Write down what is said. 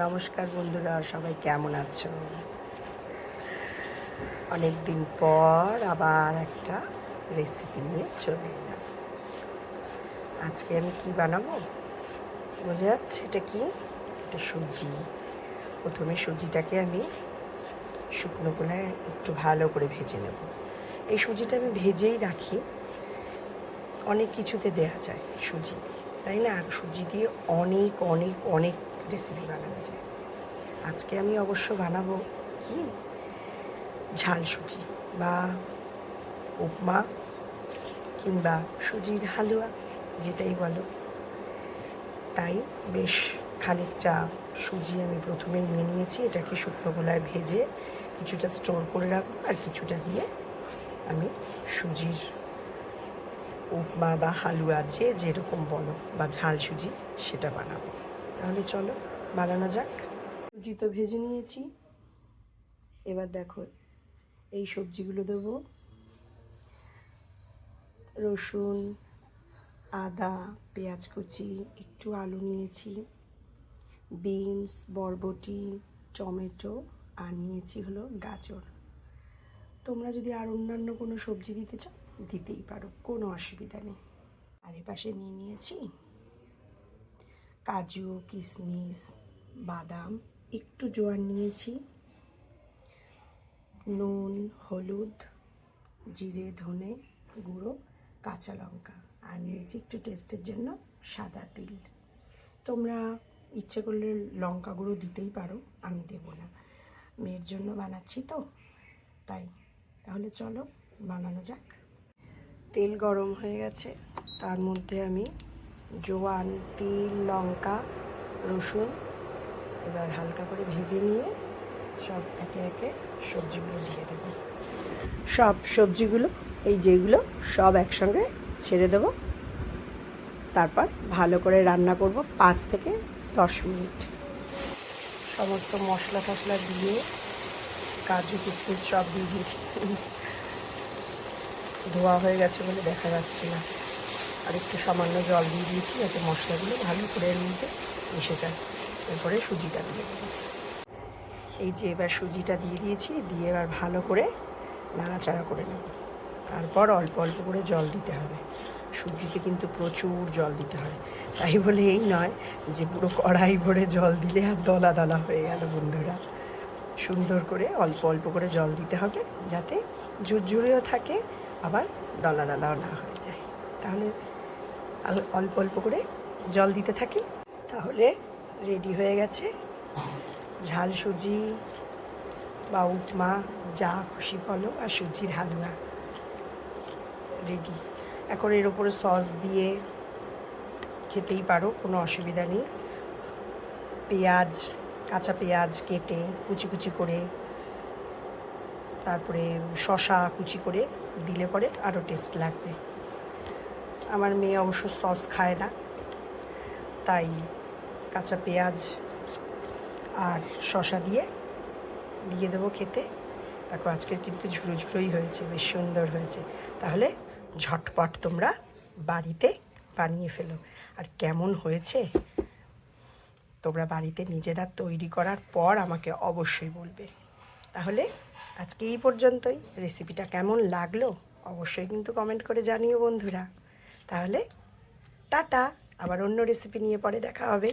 নমস্কার বন্ধুরা, সবাই কেমন আছো? অনেক দিন পর আবার একটা রেসিপি নিয়ে চলে এলাম। আজকে আমি কি বানাবো বোঝা যাচ্ছে? এটা কি? এটা সুজি। প্রথমে সুজিটাকে আমি শুকনো কড়ায় একটু ভালো করে ভেজে নেব। এই সুজিটা আমি ভেজেই রাখি, অনেক কিছুতে দেয়া যায় সুজি, তাই না? আর সুজি দিয়ে অনেক অনেক অনেক রেসিপি বানানো যায়। আজকে আমি অবশ্য বানাবো কি, ঝাল সুজি বা উপমা কিংবা সুজির হালুয়া, যেটাই বলো। তাই বেশ খানিকটা সুজি আমি প্রথমে নিয়ে নিয়েছি। এটাকে শুকনো খোলায় ভেজে কিছুটা স্টোর করে রাখবো, আর কিছুটা দিয়ে আমি সুজির উপমা বা হালুয়া, যে যেরকম বলো, বা ঝাল সুজি, সেটা বানাবো। তাহলে চলো বানানো যাক। সুজি তো ভেজে নিয়েছি, এবার দেখো এই সবজিগুলো দেবো। রসুন, আদা, পেঁয়াজ কুচি, একটু আলু নিয়েছি, বিনস, বরবটি, টমেটো, আর নিয়েছি হলো গাজর। তোমরা যদি আর অন্যান্য কোনো সবজি দিতে চাও দিতেই পারো, কোনো অসুবিধা নেই। আর এপাশে নিয়ে নিয়েছি কাজু, কিশমিশ, বাদাম, একটু জোয়ান নিয়েছি, নুন, হলুদ, জিরে, ধনে গুঁড়ো, কাঁচা লঙ্কা, আর নিয়েছি একটু টেস্টের জন্য সাদা তিল। তোমরা ইচ্ছে করলে লঙ্কা গুঁড়ো দিতেই পারো, আমি দেবো না, মেয়ের জন্য বানাচ্ছি তো তাই। তাহলে চলো বানানো যাক। তেল গরম হয়ে গেছে, তার মধ্যে আমি জোয়ান, তিল, লঙ্কা, রসুন এবার হালকা করে ভেজে নিয়ে সব একে একে সবজিগুলো দিয়ে দেবো। সব সবজিগুলো, এই যেগুলো, সব একসঙ্গে ছেড়ে দেবো। তারপর ভালো করে রান্না করব 5 থেকে 10 মিনিট। সমস্ত মশলা টশলা দিয়ে, কাজু কিশমিশ সব দিয়ে দিয়েছি। ধোয়া হয়ে গেছে বলে দেখা যাচ্ছে না। আর একটু সামান্য জল দিয়ে দিয়েছি যাতে মশলাগুলো ভালো করে এর মধ্যে মিশে যায়। এরপরে সুজিটা দিয়ে দেবো। এই যে এবার সুজিটা দিয়ে দিয়েছি, দিয়ে এবার ভালো করে নাড়াচাড়া করে নেব। তারপর অল্প অল্প করে জল দিতে হবে। সুজিতে কিন্তু প্রচুর জল দিতে হয়, তাই বলে এই নয় যে পুরো কড়াই ভরে জল দিলে আর দলা দলা হয়ে গেল। বন্ধুরা, সুন্দর করে অল্প অল্প করে জল দিতে হবে, যাতে ঝুরঝুরেও থাকে আবার দলা দলাও না হয়ে যায়। তাহলে অল্প অল্প করে জল দিতে থাকি। তাহলে রেডি হয়ে গেছে ঝাল সুজি বা উপমা, যা খুশি বলো, আর সুজির হালুয়া রেডি। এখন এর ওপরে সস দিয়ে খেতেই পারো, কোনো অসুবিধা নেই। পেঁয়াজ, কাঁচা পেঁয়াজ কেটে কুচি কুচি করে, তারপরে শসা কুচি করে দিলে পরে আরও টেস্ট লাগবে। আমার মেয়ে অবশ্য সস খায় না, তাই কাঁচা পেঁয়াজ আর শসা দিয়ে দেবো খেতে। দেখো আজকের কিন্তু ঝুড়ো ঝুড়োই হয়েছে, বেশ সুন্দর হয়েছে। তাহলে ঝটপট তোমরা বাড়িতে বানিয়ে ফেলো। আর কেমন হয়েছে তোমরা বাড়িতে নিজেরা তৈরি করার পর আমাকে অবশ্যই বলবে। তাহলে আজকে এই পর্যন্তই। রেসিপিটা কেমন লাগলো অবশ্যই কিন্তু কমেন্ট করে জানিও বন্ধুরা। তাহলে টাটা, আবার অন্য রেসিপি নিয়ে পরে দেখা হবে।